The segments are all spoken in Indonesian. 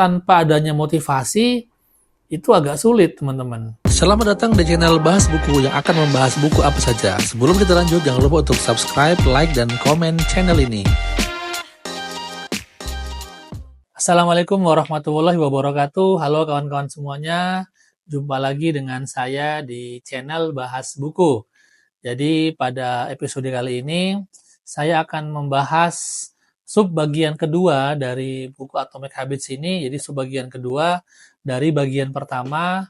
tanpa adanya motivasi, itu agak sulit, teman-teman. Selamat datang di channel Bahas Buku yang akan membahas buku apa saja. Sebelum kita lanjut, jangan lupa untuk subscribe, like, dan komen channel ini. Assalamualaikum warahmatullahi wabarakatuh. Halo kawan-kawan semuanya. Jumpa lagi dengan saya di channel Bahas Buku. Jadi pada episode kali ini, saya akan membahas subbagian kedua dari buku Atomic Habits ini. Jadi subbagian kedua dari bagian pertama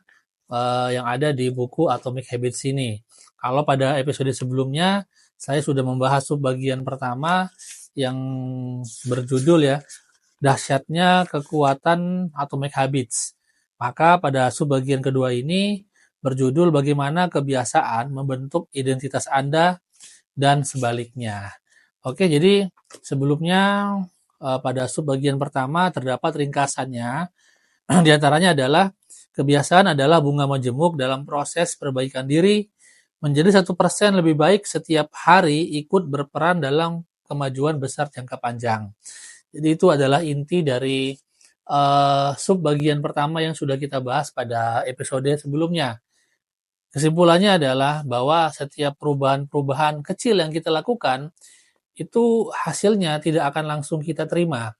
yang ada di buku Atomic Habits ini. Kalau pada episode sebelumnya, saya sudah membahas subbagian pertama yang berjudul ya, dahsyatnya kekuatan Atomic Habits. Maka pada subbagian kedua ini berjudul bagaimana kebiasaan membentuk identitas Anda dan sebaliknya. Oke, jadi sebelumnya pada subbagian pertama terdapat ringkasannya. Di antaranya adalah kebiasaan adalah bunga majemuk dalam proses perbaikan diri menjadi 1% lebih baik setiap hari ikut berperan dalam kemajuan besar jangka panjang. Jadi itu adalah inti dari subbagian pertama yang sudah kita bahas pada episode sebelumnya. Kesimpulannya adalah bahwa setiap perubahan-perubahan kecil yang kita lakukan itu hasilnya tidak akan langsung kita terima.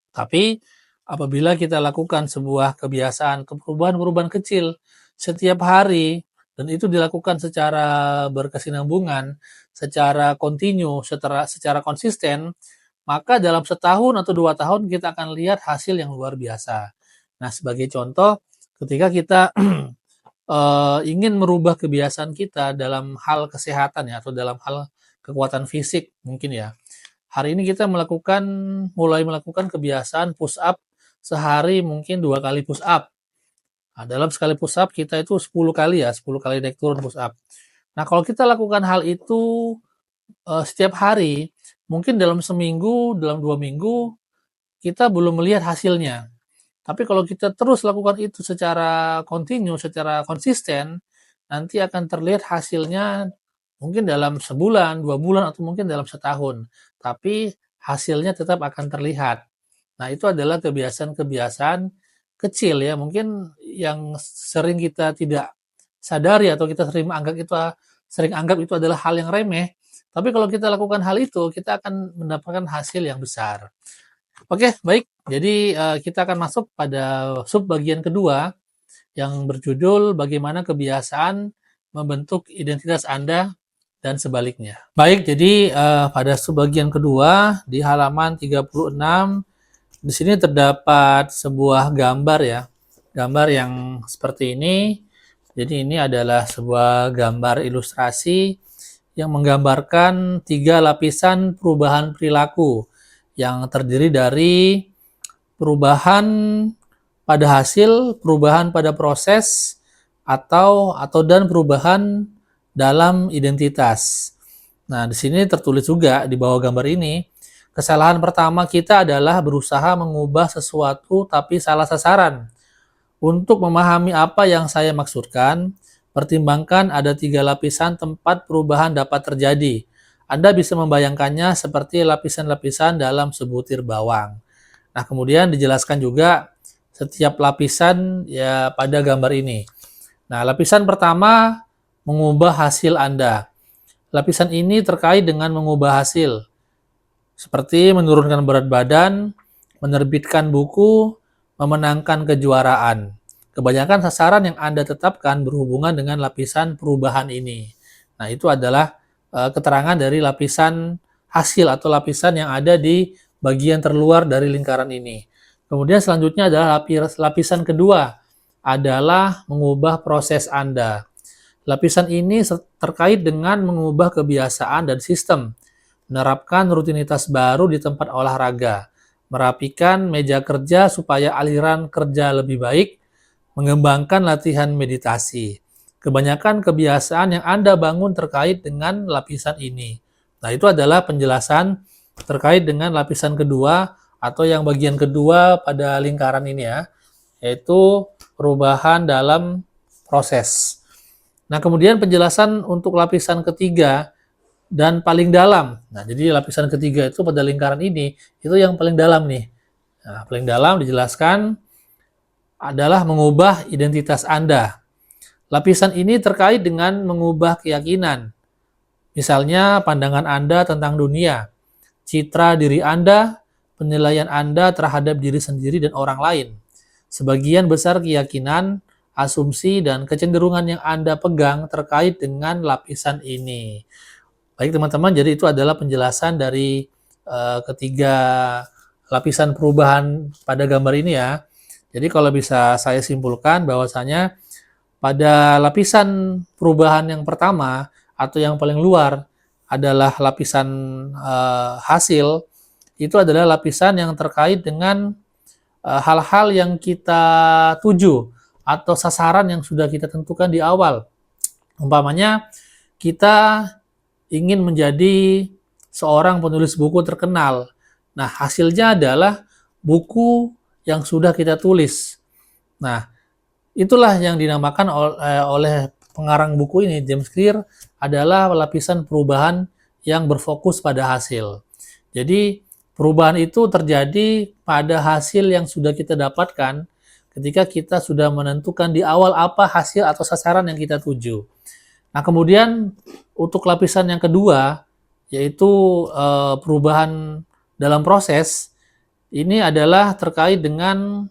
Tapi apabila kita lakukan sebuah kebiasaan, perubahan-perubahan kecil setiap hari, dan itu dilakukan secara berkesinambungan, secara kontinu, secara konsisten, maka dalam setahun atau 2 tahun kita akan lihat hasil yang luar biasa. Nah, sebagai contoh, ketika kita ingin merubah kebiasaan kita dalam hal kesehatan ya, atau dalam hal kekuatan fisik mungkin ya. Hari ini kita mulai melakukan kebiasaan push up sehari mungkin 2 kali push up. Nah, dalam sekali push up kita itu 10 kali ya, 10 kali naik turun push up. Nah, kalau kita lakukan hal itu setiap hari, mungkin dalam seminggu, dalam 2 minggu, kita belum melihat hasilnya. Tapi kalau kita terus lakukan itu secara kontinu, secara konsisten, nanti akan terlihat hasilnya mungkin dalam sebulan, 2 bulan, atau mungkin dalam setahun. Tapi hasilnya tetap akan terlihat. Nah, itu adalah kebiasaan-kebiasaan kecil ya, mungkin yang sering kita tidak sadari atau kita sering anggap itu adalah hal yang remeh. Tapi kalau kita lakukan hal itu, kita akan mendapatkan hasil yang besar. Oke, baik. Jadi kita akan masuk pada subbagian kedua yang berjudul bagaimana kebiasaan membentuk identitas Anda dan sebaliknya. Baik, jadi pada subbagian kedua di halaman 36 di sini terdapat sebuah gambar ya. Gambar yang seperti ini. Jadi ini adalah sebuah gambar ilustrasi yang menggambarkan 3 lapisan perubahan perilaku yang terdiri dari perubahan pada hasil, perubahan pada proses, dan perubahan dalam identitas. Nah, di sini tertulis juga di bawah gambar ini, kesalahan pertama kita adalah berusaha mengubah sesuatu tapi salah sasaran. Untuk memahami apa yang saya maksudkan, pertimbangkan ada 3 lapisan tempat perubahan dapat terjadi. Anda bisa membayangkannya seperti lapisan-lapisan dalam sebutir bawang. Nah, kemudian dijelaskan juga setiap lapisan ya pada gambar ini. Nah, lapisan pertama mengubah hasil Anda. Lapisan ini terkait dengan mengubah hasil, seperti menurunkan berat badan, menerbitkan buku, memenangkan kejuaraan. Kebanyakan sasaran yang Anda tetapkan berhubungan dengan lapisan perubahan ini. Nah, itu adalah keterangan dari lapisan hasil atau lapisan yang ada di bagian terluar dari lingkaran ini. Kemudian selanjutnya adalah lapisan kedua adalah mengubah proses Anda. Lapisan ini terkait dengan mengubah kebiasaan dan sistem, menerapkan rutinitas baru di tempat olahraga, merapikan meja kerja supaya aliran kerja lebih baik, mengembangkan latihan meditasi. Kebanyakan kebiasaan yang Anda bangun terkait dengan lapisan ini. Nah, itu adalah penjelasan terkait dengan lapisan kedua atau yang bagian kedua pada lingkaran ini ya, yaitu perubahan dalam proses. Nah, kemudian penjelasan untuk lapisan ketiga dan paling dalam. Nah, jadi lapisan ketiga itu pada lingkaran ini, itu yang paling dalam nih. Nah, paling dalam dijelaskan adalah mengubah identitas Anda. Lapisan ini terkait dengan mengubah keyakinan. Misalnya pandangan Anda tentang dunia, citra diri Anda, penilaian Anda terhadap diri sendiri dan orang lain. Sebagian besar keyakinan, asumsi, dan kecenderungan yang Anda pegang terkait dengan lapisan ini. Baik teman-teman, jadi itu adalah penjelasan dari ketiga lapisan perubahan pada gambar ini ya. Jadi kalau bisa saya simpulkan bahwasanya pada lapisan perubahan yang pertama atau yang paling luar adalah lapisan hasil, itu adalah lapisan yang terkait dengan hal-hal yang kita tuju atau sasaran yang sudah kita tentukan di awal. Umpamanya kita ingin menjadi seorang penulis buku terkenal. Nah, hasilnya adalah buku yang sudah kita tulis. Nah, itulah yang dinamakan oleh pengarang buku ini, James Clear, adalah lapisan perubahan yang berfokus pada hasil. Jadi, perubahan itu terjadi pada hasil yang sudah kita dapatkan ketika kita sudah menentukan di awal apa hasil atau sasaran yang kita tuju. Nah, kemudian untuk lapisan yang kedua, yaitu perubahan dalam proses, ini adalah terkait dengan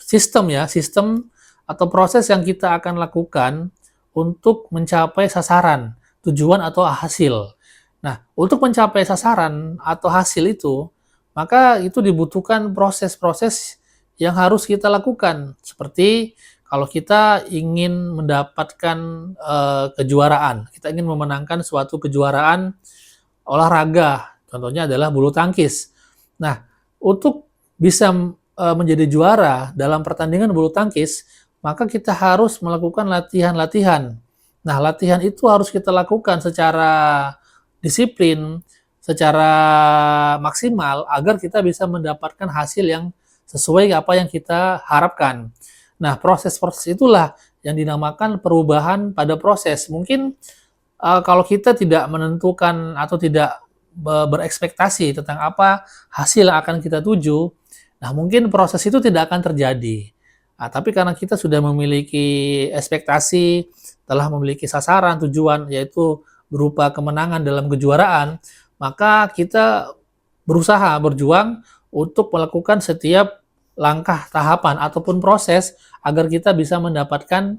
sistem atau proses yang kita akan lakukan untuk mencapai sasaran, tujuan atau hasil. Nah, untuk mencapai sasaran atau hasil itu, maka itu dibutuhkan proses-proses yang harus kita lakukan. Seperti kalau kita ingin mendapatkan kejuaraan, kita ingin memenangkan suatu kejuaraan olahraga, contohnya adalah bulu tangkis. Nah, untuk bisa menjadi juara dalam pertandingan bulu tangkis, maka kita harus melakukan latihan-latihan. Nah, latihan itu harus kita lakukan secara disiplin, secara maksimal, agar kita bisa mendapatkan hasil yang sesuai apa yang kita harapkan. Nah, proses-proses itulah yang dinamakan perubahan pada proses. Mungkin kalau kita tidak menentukan atau tidak berekspektasi tentang apa hasil yang akan kita tuju, nah mungkin proses itu tidak akan terjadi. Nah, tapi karena kita sudah memiliki ekspektasi, telah memiliki sasaran, tujuan, yaitu berupa kemenangan dalam kejuaraan, maka kita berusaha, berjuang untuk melakukan setiap langkah, tahapan, ataupun proses agar kita bisa mendapatkan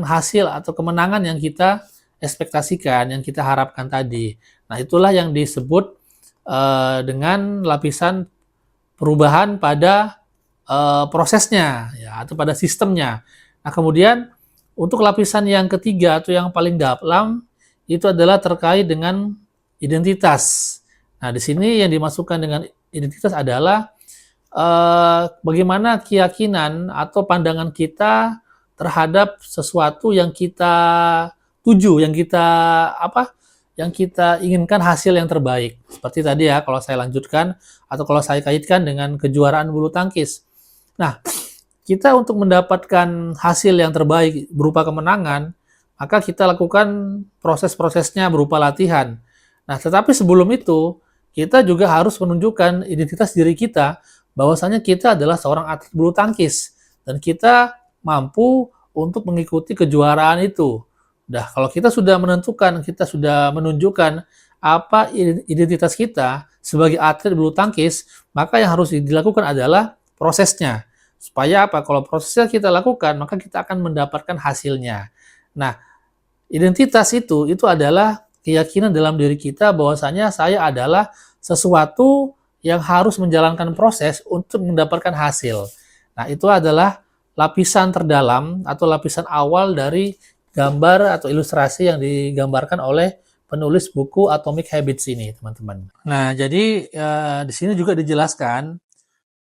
hasil atau kemenangan yang kita ekspektasikan, yang kita harapkan tadi. Nah, itulah yang disebut dengan lapisan perubahan pada prosesnya, ya, atau pada sistemnya. Nah, kemudian untuk lapisan yang ketiga atau yang paling dalam itu adalah terkait dengan identitas. Nah, di sini yang dimasukkan dengan identitas adalah bagaimana keyakinan atau pandangan kita terhadap sesuatu yang kita tuju, yang kita inginkan hasil yang terbaik. Seperti tadi ya, kalau saya lanjutkan atau kalau saya kaitkan dengan kejuaraan bulu tangkis. Nah, kita untuk mendapatkan hasil yang terbaik berupa kemenangan, maka kita lakukan proses-prosesnya berupa latihan. Nah, tetapi sebelum itu, kita juga harus menunjukkan identitas diri kita, bahwasanya kita adalah seorang atlet bulu tangkis, dan kita mampu untuk mengikuti kejuaraan itu. Nah, kalau kita sudah menentukan, kita sudah menunjukkan apa identitas kita sebagai atlet bulu tangkis, maka yang harus dilakukan adalah prosesnya. Supaya apa? Kalau prosesnya kita lakukan, maka kita akan mendapatkan hasilnya. Nah, identitas itu adalah keyakinan dalam diri kita bahwasanya saya adalah sesuatu yang harus menjalankan proses untuk mendapatkan hasil. Nah, itu adalah lapisan terdalam atau lapisan awal dari gambar atau ilustrasi yang digambarkan oleh penulis buku Atomic Habits ini, teman-teman. Nah, jadi di sini juga dijelaskan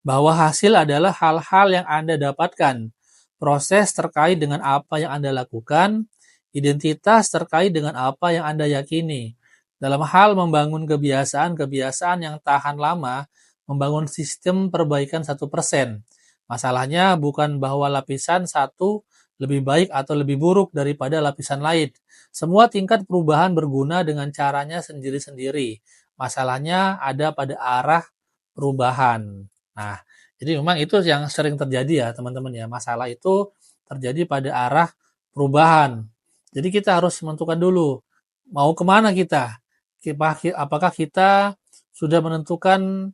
bahwa hasil adalah hal-hal yang Anda dapatkan, proses terkait dengan apa yang Anda lakukan, identitas terkait dengan apa yang Anda yakini. Dalam hal membangun kebiasaan-kebiasaan yang tahan lama, membangun sistem perbaikan 1%. Masalahnya bukan bahwa lapisan satu lebih baik atau lebih buruk daripada lapisan lain. Semua tingkat perubahan berguna dengan caranya sendiri-sendiri. Masalahnya ada pada arah perubahan. Nah, jadi memang itu yang sering terjadi ya teman-teman ya. Masalah itu terjadi pada arah perubahan. Jadi kita harus menentukan dulu mau kemana kita. Apakah kita sudah menentukan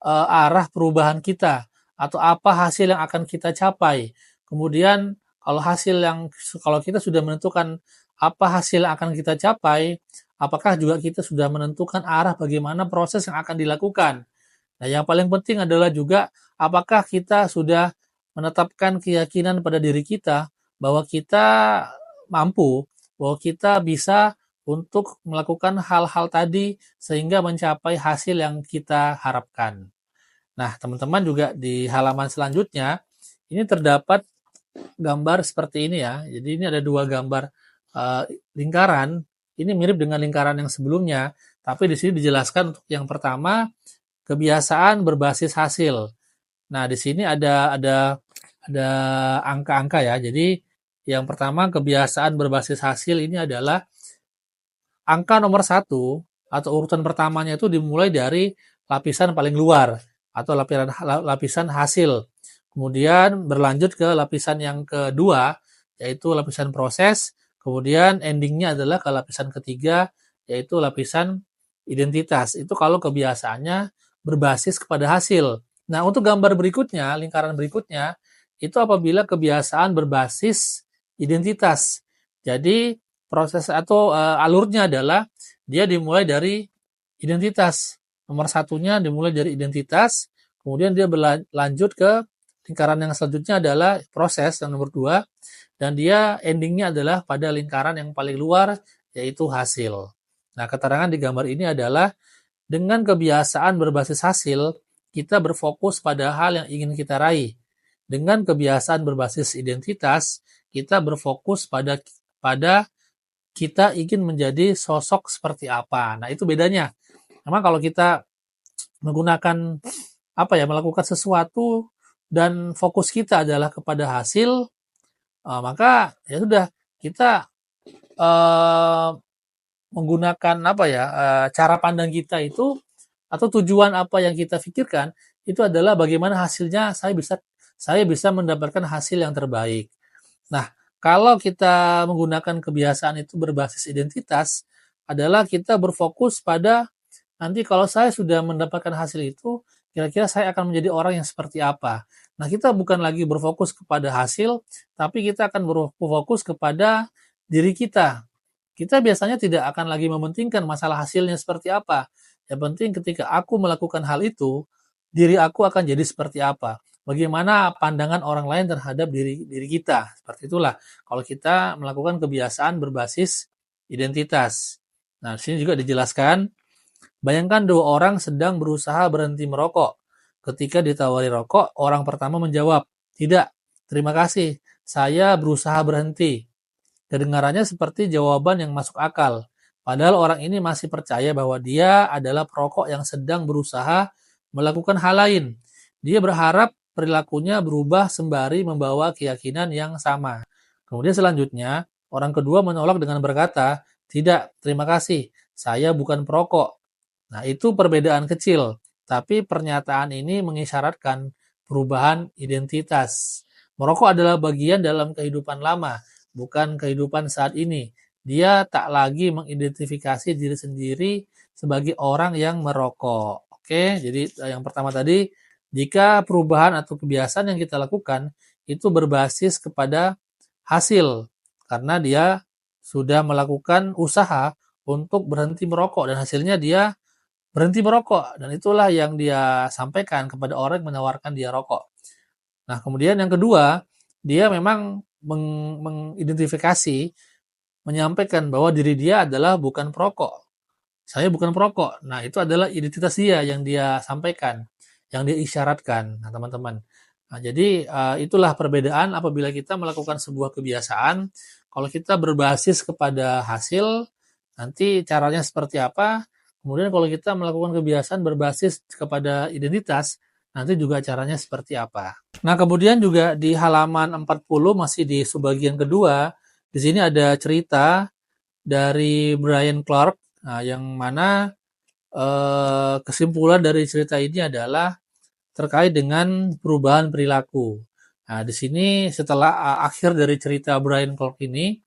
arah perubahan kita atau apa hasil yang akan kita capai. Kemudian kalau kita sudah menentukan apa hasil yang akan kita capai, apakah juga kita sudah menentukan arah bagaimana proses yang akan dilakukan. Nah, yang paling penting adalah juga apakah kita sudah menetapkan keyakinan pada diri kita bahwa kita mampu, bahwa kita bisa untuk melakukan hal-hal tadi sehingga mencapai hasil yang kita harapkan. Nah, teman-teman juga di halaman selanjutnya ini terdapat gambar seperti ini ya. Jadi ini ada dua gambar lingkaran. Ini mirip dengan lingkaran yang sebelumnya, tapi di sini dijelaskan untuk yang pertama kebiasaan berbasis hasil. Nah, di sini ada angka-angka ya. Jadi yang pertama kebiasaan berbasis hasil ini adalah angka nomor 1 atau urutan pertamanya itu dimulai dari lapisan paling luar atau lapisan hasil. Kemudian berlanjut ke lapisan yang kedua, yaitu lapisan proses. Kemudian endingnya adalah ke lapisan ketiga, yaitu lapisan identitas. Itu kalau kebiasaannya berbasis kepada hasil. Nah, untuk gambar berikutnya, lingkaran berikutnya, itu apabila kebiasaan berbasis identitas. Jadi, proses atau alurnya adalah dia dimulai dari identitas. Nomor satunya dimulai dari identitas, kemudian dia berlanjut ke lingkaran yang selanjutnya adalah proses yang nomor 2, dan dia endingnya adalah pada lingkaran yang paling luar, yaitu hasil. Nah, keterangan di gambar ini adalah dengan kebiasaan berbasis hasil, kita berfokus pada hal yang ingin kita raih. Dengan kebiasaan berbasis identitas, kita berfokus pada kita ingin menjadi sosok seperti apa. Nah, itu bedanya. Memang kalau kita menggunakan melakukan sesuatu dan fokus kita adalah kepada hasil, maka ya sudah kita menggunakan cara pandang kita itu atau tujuan apa yang kita pikirkan itu adalah bagaimana hasilnya saya bisa mendapatkan hasil yang terbaik. Nah, kalau kita menggunakan kebiasaan itu berbasis identitas adalah kita berfokus pada nanti kalau saya sudah mendapatkan hasil itu, kira-kira saya akan menjadi orang yang seperti apa. Nah, kita bukan lagi berfokus kepada hasil, tapi kita akan berfokus kepada diri kita. Kita biasanya tidak akan lagi mementingkan masalah hasilnya seperti apa. Yang penting ketika aku melakukan hal itu, diri aku akan jadi seperti apa. Bagaimana pandangan orang lain terhadap diri kita. Seperti itulah kalau kita melakukan kebiasaan berbasis identitas. Nah, di sini juga dijelaskan, bayangkan dua orang sedang berusaha berhenti merokok. Ketika ditawari rokok, orang pertama menjawab, "Tidak, terima kasih, saya berusaha berhenti." Kedengarannya seperti jawaban yang masuk akal. Padahal orang ini masih percaya bahwa dia adalah perokok yang sedang berusaha melakukan hal lain. Dia berharap perilakunya berubah sembari membawa keyakinan yang sama. Kemudian selanjutnya, orang kedua menolak dengan berkata, "Tidak, terima kasih, saya bukan perokok." Nah, itu perbedaan kecil, tapi pernyataan ini mengisyaratkan perubahan identitas. Merokok adalah bagian dalam kehidupan lama, bukan kehidupan saat ini. Dia tak lagi mengidentifikasi diri sendiri sebagai orang yang merokok. Oke, jadi yang pertama tadi, jika perubahan atau kebiasaan yang kita lakukan itu berbasis kepada hasil, karena dia sudah melakukan usaha untuk berhenti merokok dan hasilnya dia berhenti merokok, dan itulah yang dia sampaikan kepada orang yang menawarkan dia rokok. Nah, kemudian yang kedua, dia memang mengidentifikasi, menyampaikan bahwa diri dia adalah bukan perokok. Saya bukan perokok. Nah, itu adalah identitas dia yang dia sampaikan, yang dia isyaratkan. Nah, teman-teman. Nah, jadi itulah perbedaan apabila kita melakukan sebuah kebiasaan. Kalau kita berbasis kepada hasil, nanti caranya seperti apa. Kemudian kalau kita melakukan kebiasaan berbasis kepada identitas, nanti juga caranya seperti apa. Nah, kemudian juga di halaman 40 masih di subbagian kedua, di sini ada cerita dari Brian Clark, yang mana kesimpulan dari cerita ini adalah terkait dengan perubahan perilaku. Nah, di sini setelah akhir dari cerita Brian Clark ini,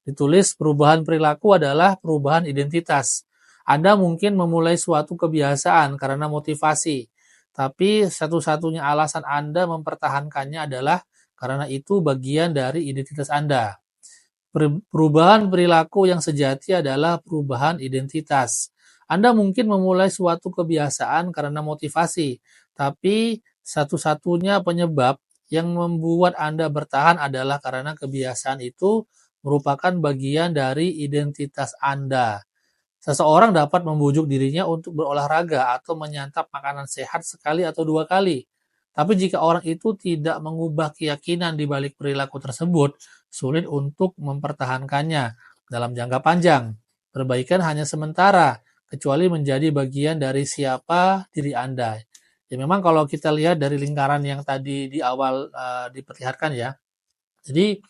ditulis perubahan perilaku adalah perubahan identitas. Anda mungkin memulai suatu kebiasaan karena motivasi, tapi satu-satunya alasan Anda mempertahankannya adalah karena itu bagian dari identitas Anda. Perubahan perilaku yang sejati adalah perubahan identitas. Anda mungkin memulai suatu kebiasaan karena motivasi, tapi satu-satunya penyebab yang membuat Anda bertahan adalah karena kebiasaan itu merupakan bagian dari identitas Anda. Seseorang dapat membujuk dirinya untuk berolahraga atau menyantap makanan sehat sekali atau dua kali. Tapi jika orang itu tidak mengubah keyakinan di balik perilaku tersebut, sulit untuk mempertahankannya dalam jangka panjang. Perbaikan hanya sementara, kecuali menjadi bagian dari siapa diri Anda. Ya memang kalau kita lihat dari lingkaran yang tadi di awal diperlihatkan ya. Jadi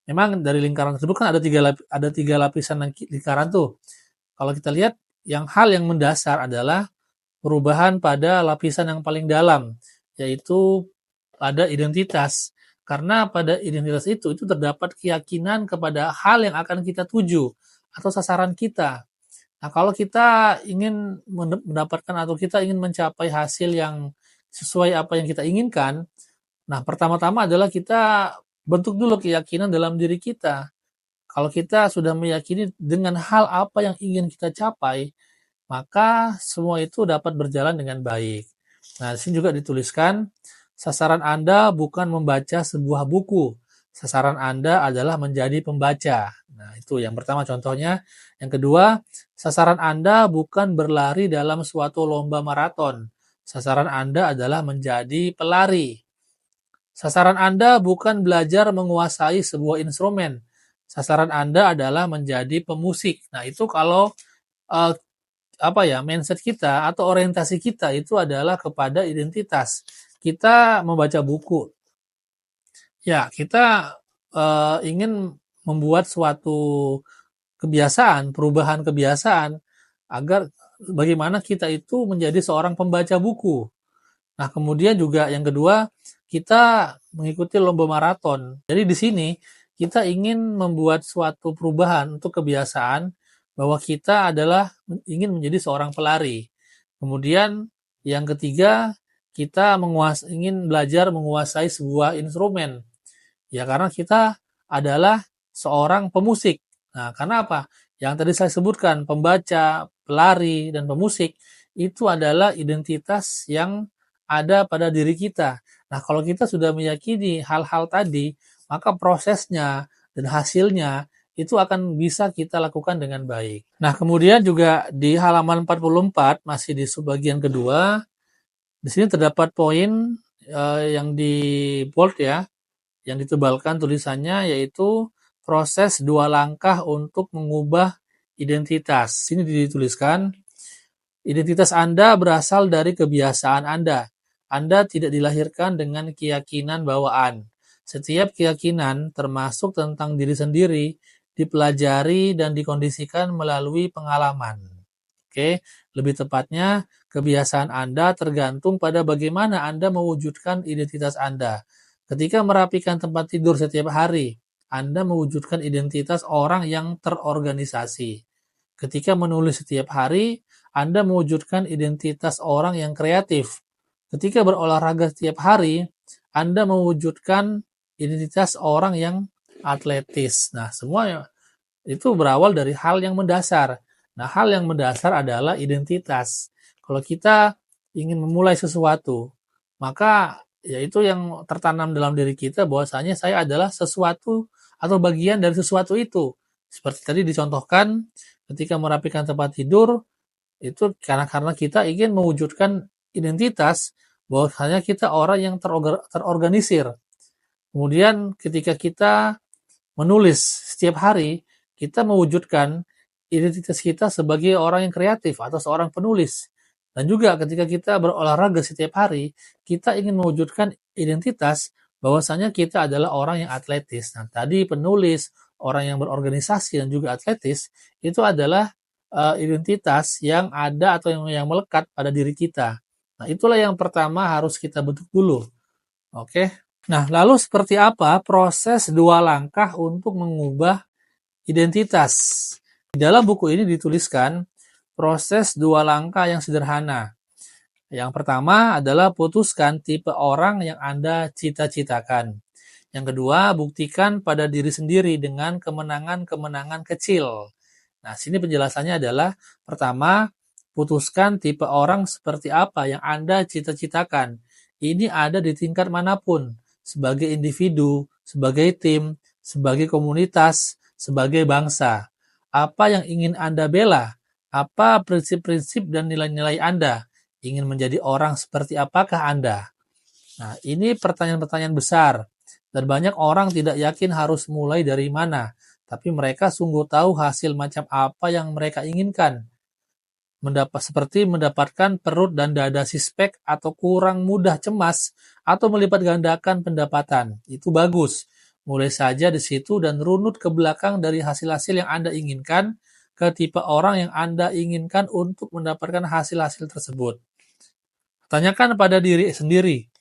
memang dari lingkaran tersebut kan ada tiga lapisan lingkaran tuh. Kalau kita lihat hal yang mendasar adalah perubahan pada lapisan yang paling dalam, yaitu pada identitas. Karena pada identitas itu terdapat keyakinan kepada hal yang akan kita tuju atau sasaran kita. Nah, kalau kita ingin mendapatkan atau kita ingin mencapai hasil yang sesuai apa yang kita inginkan, nah pertama-tama adalah kita bentuk dulu keyakinan dalam diri kita. Kalau kita sudah meyakini dengan hal apa yang ingin kita capai, maka semua itu dapat berjalan dengan baik. Nah, di sini juga dituliskan, sasaran Anda bukan membaca sebuah buku. Sasaran Anda adalah menjadi pembaca. Nah, itu yang pertama contohnya. Yang kedua, sasaran Anda bukan berlari dalam suatu lomba maraton. Sasaran Anda adalah menjadi pelari. Sasaran Anda bukan belajar menguasai sebuah instrumen. Sasaran Anda adalah menjadi pemusik. Nah, itu kalau uh, mindset kita atau orientasi kita itu adalah kepada identitas. Kita membaca buku. Ya, kita ingin membuat suatu kebiasaan, perubahan kebiasaan agar bagaimana kita itu menjadi seorang pembaca buku. Nah, kemudian juga yang kedua, kita mengikuti lomba maraton. Jadi di sini kita ingin membuat suatu perubahan untuk kebiasaan bahwa kita adalah ingin menjadi seorang pelari. Kemudian yang ketiga, kita ingin belajar menguasai sebuah instrumen. Ya karena kita adalah seorang pemusik. Nah, karena apa? Yang tadi saya sebutkan, pembaca, pelari, dan pemusik itu adalah identitas yang ada pada diri kita. Nah, kalau kita sudah meyakini hal-hal tadi, maka prosesnya dan hasilnya itu akan bisa kita lakukan dengan baik. Nah, kemudian juga di halaman 44, masih di subbagian kedua, di sini terdapat poin yang di bold ya, yang ditebalkan tulisannya yaitu proses 2 langkah untuk mengubah identitas. Sini dituliskan, identitas Anda berasal dari kebiasaan Anda. Anda tidak dilahirkan dengan keyakinan bawaan. Setiap keyakinan, termasuk tentang diri sendiri, dipelajari dan dikondisikan melalui pengalaman. Oke, lebih tepatnya, kebiasaan Anda tergantung pada bagaimana Anda mewujudkan identitas Anda. Ketika merapikan tempat tidur setiap hari, Anda mewujudkan identitas orang yang terorganisasi. Ketika menulis setiap hari, Anda mewujudkan identitas orang yang kreatif. Ketika berolahraga setiap hari, Anda mewujudkan identitas orang yang atletis. Nah, semua itu berawal dari hal yang mendasar. Nah, hal yang mendasar adalah identitas. Kalau kita ingin memulai sesuatu, maka yaitu yang tertanam dalam diri kita bahwasanya saya adalah sesuatu atau bagian dari sesuatu itu. Seperti tadi dicontohkan ketika merapikan tempat tidur, itu karena kita ingin mewujudkan identitas bahwasanya kita orang yang terorganisir. Kemudian ketika kita menulis setiap hari, kita mewujudkan identitas kita sebagai orang yang kreatif atau seorang penulis. Dan juga ketika kita berolahraga setiap hari, kita ingin mewujudkan identitas bahwasanya kita adalah orang yang atletis. Nah, tadi penulis, orang yang berorganisasi dan juga atletis, itu adalah identitas yang ada atau yang melekat pada diri kita. Nah, itulah yang pertama harus kita bentuk dulu. Oke. Nah, lalu seperti apa proses 2 langkah untuk mengubah identitas? Di dalam buku ini dituliskan proses 2 langkah yang sederhana. Yang pertama adalah putuskan tipe orang yang Anda cita-citakan. Yang kedua, buktikan pada diri sendiri dengan kemenangan-kemenangan kecil. Nah, sini penjelasannya adalah pertama, putuskan tipe orang seperti apa yang Anda cita-citakan. Ini ada di tingkat manapun, sebagai individu, sebagai tim, sebagai komunitas, sebagai bangsa. Apa yang ingin Anda bela? Apa prinsip-prinsip dan nilai-nilai Anda? Ingin menjadi orang seperti apakah Anda? Nah, ini pertanyaan-pertanyaan besar. Dan banyak orang tidak yakin harus mulai dari mana, tapi mereka sungguh tahu hasil macam apa yang mereka inginkan. Seperti mendapatkan perut dan dada sispek atau kurang mudah cemas atau melipat gandakan pendapatan. Itu bagus. Mulai saja di situ dan runut ke belakang dari hasil-hasil yang Anda inginkan ke tipe orang yang Anda inginkan untuk mendapatkan hasil-hasil tersebut. Tanyakan pada diri sendiri,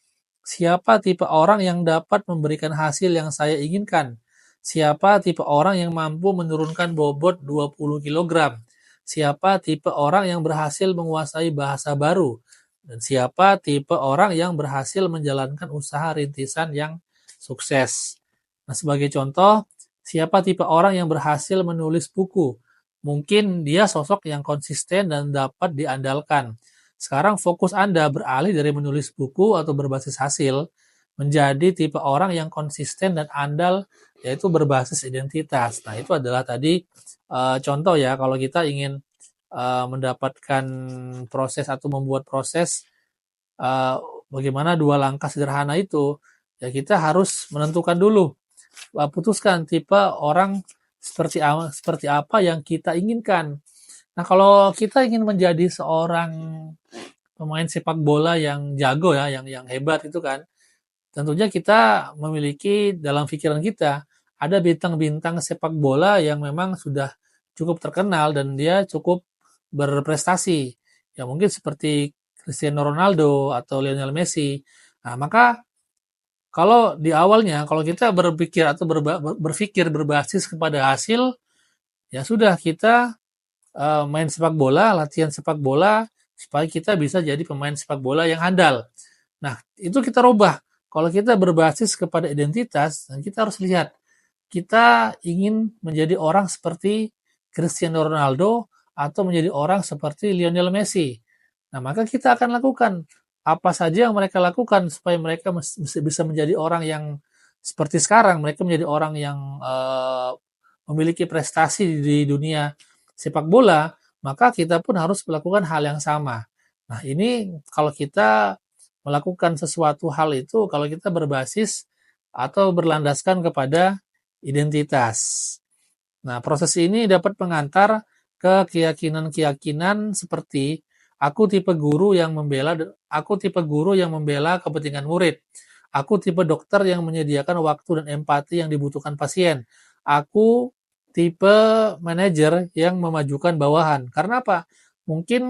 siapa tipe orang yang dapat memberikan hasil yang saya inginkan? Siapa tipe orang yang mampu menurunkan bobot 20 kg? Siapa tipe orang yang berhasil menguasai bahasa baru? Dan siapa tipe orang yang berhasil menjalankan usaha rintisan yang sukses? Nah, sebagai contoh, siapa tipe orang yang berhasil menulis buku? Mungkin dia sosok yang konsisten dan dapat diandalkan. Sekarang fokus Anda beralih dari menulis buku atau berbasis hasil menjadi tipe orang yang konsisten dan andal, yaitu berbasis identitas. Nah, itu adalah tadi contoh ya, kalau kita ingin mendapatkan proses atau membuat proses bagaimana 2 langkah sederhana itu, ya kita harus menentukan dulu, putuskan tipe orang seperti apa yang kita inginkan. Nah, kalau kita ingin menjadi seorang pemain sepak bola yang jago ya, yang hebat itu kan, tentunya kita memiliki dalam pikiran kita ada bintang-bintang sepak bola yang memang sudah cukup terkenal dan dia cukup berprestasi. Ya mungkin seperti Cristiano Ronaldo atau Lionel Messi. Nah, maka kalau di awalnya kalau kita berpikir atau berpikir berbasis kepada hasil, ya sudah kita main sepak bola, latihan sepak bola, supaya kita bisa jadi pemain sepak bola yang handal. Nah, itu kita rubah. Kalau kita berbasis kepada identitas, kita harus lihat, kita ingin menjadi orang seperti Cristiano Ronaldo atau menjadi orang seperti Lionel Messi. Nah, maka kita akan lakukan apa saja yang mereka lakukan supaya mereka bisa menjadi orang yang seperti sekarang. Mereka menjadi orang yang memiliki prestasi di dunia sepak bola, maka kita pun harus melakukan hal yang sama. Nah, ini kalau kita melakukan sesuatu hal itu, kalau kita berbasis atau berlandaskan kepada identitas. Nah, proses ini dapat mengantar ke keyakinan-keyakinan seperti aku tipe guru yang membela kepentingan murid. Aku tipe dokter yang menyediakan waktu dan empati yang dibutuhkan pasien. Aku tipe manajer yang memajukan bawahan. Karena apa? Mungkin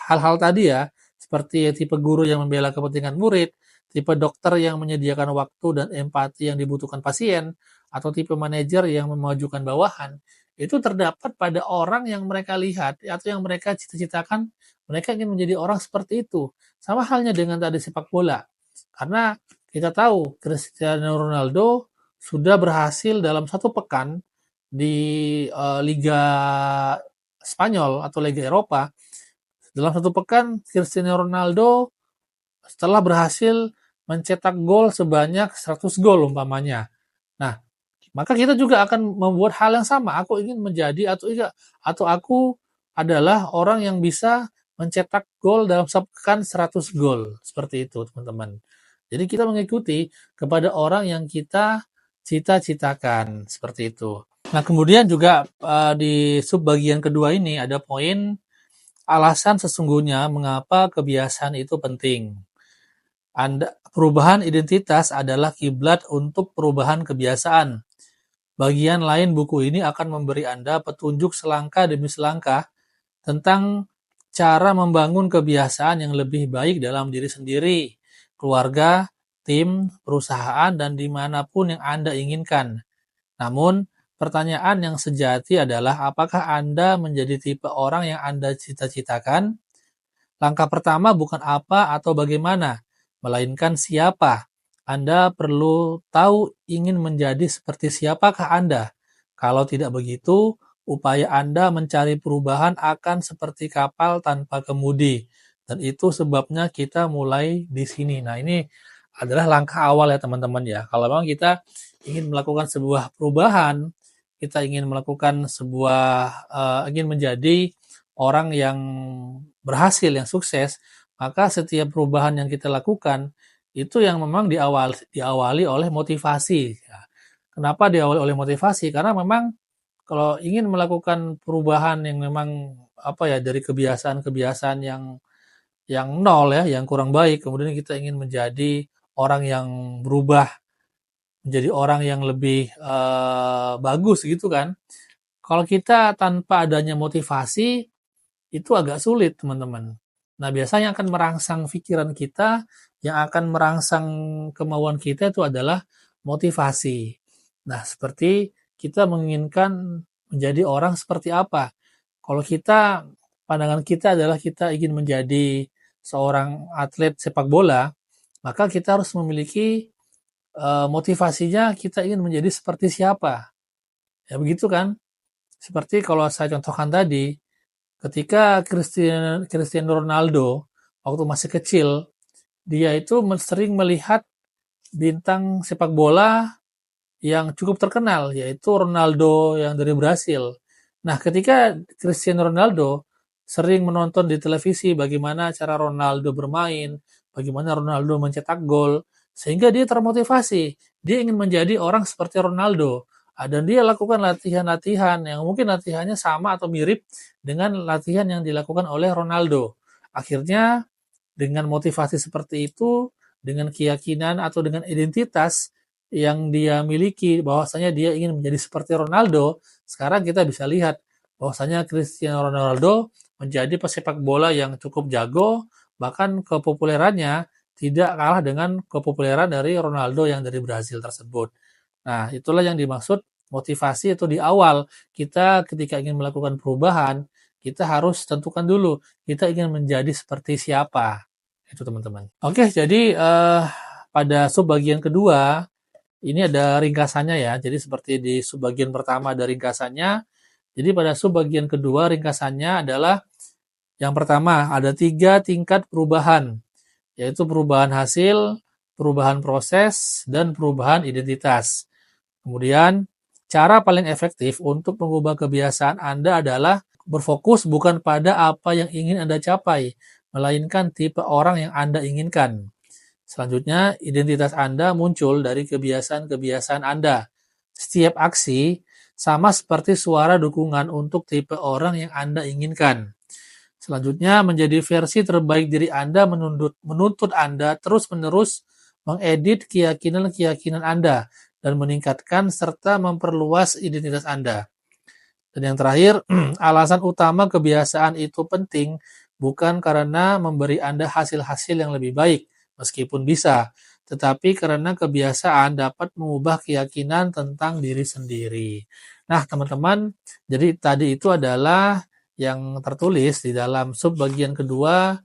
hal-hal tadi ya, seperti tipe guru yang membela kepentingan murid, tipe dokter yang menyediakan waktu dan empati yang dibutuhkan pasien, atau tipe manajer yang memajukan bawahan, itu terdapat pada orang yang mereka lihat atau yang mereka cita-citakan, mereka ingin menjadi orang seperti itu. Sama halnya dengan tadi sepak bola. Karena kita tahu Cristiano Ronaldo sudah berhasil dalam 1 pekan di Liga Spanyol atau Liga Eropa. Dalam 1 pekan Cristiano Ronaldo setelah berhasil mencetak gol sebanyak 100 gol umpamanya. Nah, maka kita juga akan membuat hal yang sama. Aku ingin menjadi atau aku adalah orang yang bisa mencetak gol dalam sepekan 100 gol. Seperti itu, teman-teman. Jadi kita mengikuti kepada orang yang kita cita-citakan, seperti itu. Nah, kemudian juga di subbagian kedua ini ada poin alasan sesungguhnya mengapa kebiasaan itu penting. Perubahan identitas adalah kiblat untuk perubahan kebiasaan. bagian lain buku ini akan memberi Anda petunjuk selangkah demi selangkah tentang cara membangun kebiasaan yang lebih baik dalam diri sendiri, keluarga, tim, perusahaan, dan dimanapun yang Anda inginkan. Namun, pertanyaan yang sejati adalah apakah Anda menjadi tipe orang yang Anda cita-citakan? Langkah pertama bukan apa atau bagaimana, melainkan siapa. Anda perlu tahu ingin menjadi seperti siapakah Anda. Kalau tidak begitu, upaya Anda mencari perubahan akan seperti kapal tanpa kemudi. Dan itu sebabnya kita mulai di sini. Nah, ini adalah langkah awal ya teman-teman ya. Kalau memang kita ingin melakukan sebuah perubahan, kita ingin melakukan ingin menjadi orang yang berhasil, yang sukses, maka setiap perubahan yang kita lakukan itu yang memang diawali oleh motivasi. Ya. Kenapa diawali oleh motivasi? Karena memang kalau ingin melakukan perubahan yang memang dari kebiasaan-kebiasaan yang nol ya, yang kurang baik, kemudian kita ingin menjadi orang yang berubah menjadi orang yang lebih bagus gitu kan. Kalau kita tanpa adanya motivasi itu agak sulit, teman-teman. Nah, biasanya akan merangsang pikiran kita, yang akan merangsang kemauan kita itu adalah motivasi. Nah, seperti kita menginginkan menjadi orang seperti apa. Kalau pandangan kita adalah kita ingin menjadi seorang atlet sepak bola, maka kita harus memiliki motivasinya kita ingin menjadi seperti siapa. Ya begitu kan? Seperti kalau saya contohkan tadi, ketika Cristiano Ronaldo waktu masih kecil, dia itu sering melihat bintang sepak bola yang cukup terkenal, yaitu Ronaldo yang dari Brasil. Nah, ketika Cristiano Ronaldo sering menonton di televisi bagaimana cara Ronaldo bermain, bagaimana Ronaldo mencetak gol, sehingga dia termotivasi. Dia ingin menjadi orang seperti Ronaldo. Dan dia lakukan latihan-latihan yang mungkin latihannya sama atau mirip dengan latihan yang dilakukan oleh Ronaldo. Akhirnya, dengan motivasi seperti itu, dengan keyakinan atau dengan identitas yang dia miliki bahwasanya dia ingin menjadi seperti Ronaldo, sekarang kita bisa lihat bahwasanya Cristiano Ronaldo menjadi pesepak bola yang cukup jago, bahkan kepopulerannya tidak kalah dengan kepopuleran dari Ronaldo yang dari Brasil tersebut. Nah, itulah yang dimaksud motivasi itu di awal. Kita ketika ingin melakukan perubahan, kita harus tentukan dulu kita ingin menjadi seperti siapa. Itu teman-teman. Oke, jadi pada subbagian kedua ini ada ringkasannya ya. Jadi seperti di subbagian pertama ada ringkasannya. Jadi pada subbagian kedua ringkasannya adalah yang pertama ada 3 tingkat perubahan, yaitu perubahan hasil, perubahan proses, dan perubahan identitas. Kemudian cara paling efektif untuk mengubah kebiasaan Anda adalah berfokus bukan pada apa yang ingin Anda capai, melainkan tipe orang yang Anda inginkan. Selanjutnya, identitas Anda muncul dari kebiasaan-kebiasaan Anda. Setiap aksi sama seperti suara dukungan untuk tipe orang yang Anda inginkan. Selanjutnya, menjadi versi terbaik diri Anda menuntut Anda terus-menerus mengedit keyakinan-keyakinan Anda dan meningkatkan serta memperluas identitas Anda. Dan yang terakhir, alasan utama kebiasaan itu penting bukan karena memberi Anda hasil-hasil yang lebih baik, meskipun bisa, tetapi karena kebiasaan dapat mengubah keyakinan tentang diri sendiri. Nah, teman-teman, jadi tadi itu adalah yang tertulis di dalam sub bagian kedua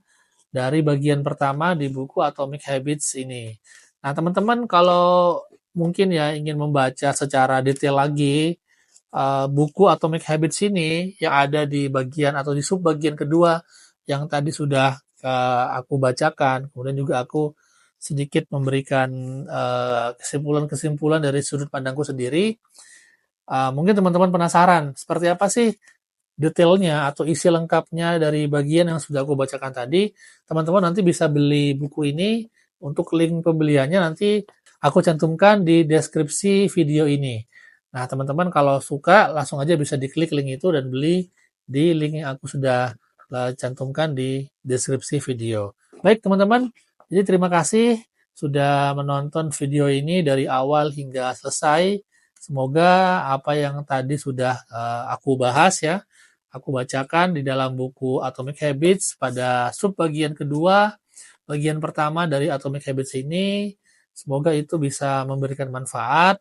dari bagian pertama di buku Atomic Habits ini. Nah, teman-teman kalau mungkin ya ingin membaca secara detail lagi buku Atomic Habits ini yang ada di bagian atau di sub bagian kedua yang tadi sudah aku bacakan, kemudian juga aku sedikit memberikan kesimpulan-kesimpulan dari sudut pandangku sendiri. Mungkin teman-teman penasaran seperti apa sih detailnya atau isi lengkapnya dari bagian yang sudah aku bacakan tadi. Teman-teman nanti bisa beli buku ini. Untuk link pembeliannya nanti aku cantumkan di deskripsi video ini. Nah, teman-teman kalau suka langsung aja bisa diklik link itu dan beli di link yang aku sudah cantumkan di deskripsi video. Baik, teman-teman. Jadi terima kasih sudah menonton video ini dari awal hingga selesai. Semoga apa yang tadi sudah aku bahas ya, aku bacakan di dalam buku Atomic Habits pada sub bagian kedua, bagian pertama dari Atomic Habits ini, semoga itu bisa memberikan manfaat,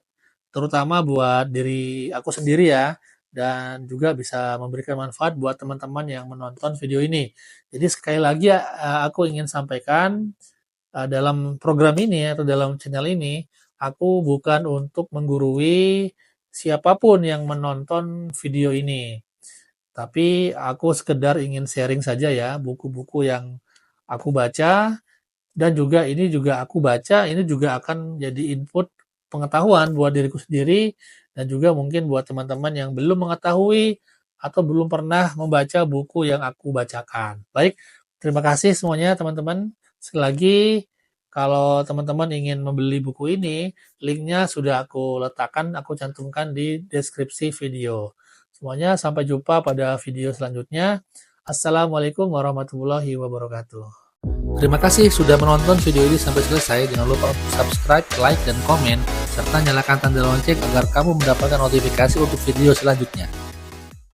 terutama buat diri aku sendiri ya, dan juga bisa memberikan manfaat buat teman-teman yang menonton video ini. Jadi sekali lagi aku ingin sampaikan dalam program ini atau dalam channel ini, aku bukan untuk menggurui siapapun yang menonton video ini. Tapi aku sekedar ingin sharing saja ya buku-buku yang aku baca, dan juga ini juga aku baca, ini juga akan jadi input pengetahuan buat diriku sendiri dan juga mungkin buat teman-teman yang belum mengetahui atau belum pernah membaca buku yang aku bacakan. Baik, terima kasih semuanya teman-teman. Sekali lagi, kalau teman-teman ingin membeli buku ini, linknya sudah aku letakkan, aku cantumkan di deskripsi video. Semuanya sampai jumpa pada video selanjutnya. Assalamualaikum warahmatullahi wabarakatuh. Terima kasih sudah menonton video ini sampai selesai. Jangan lupa untuk subscribe, like, dan komen, serta nyalakan tanda lonceng agar kamu mendapatkan notifikasi untuk video selanjutnya.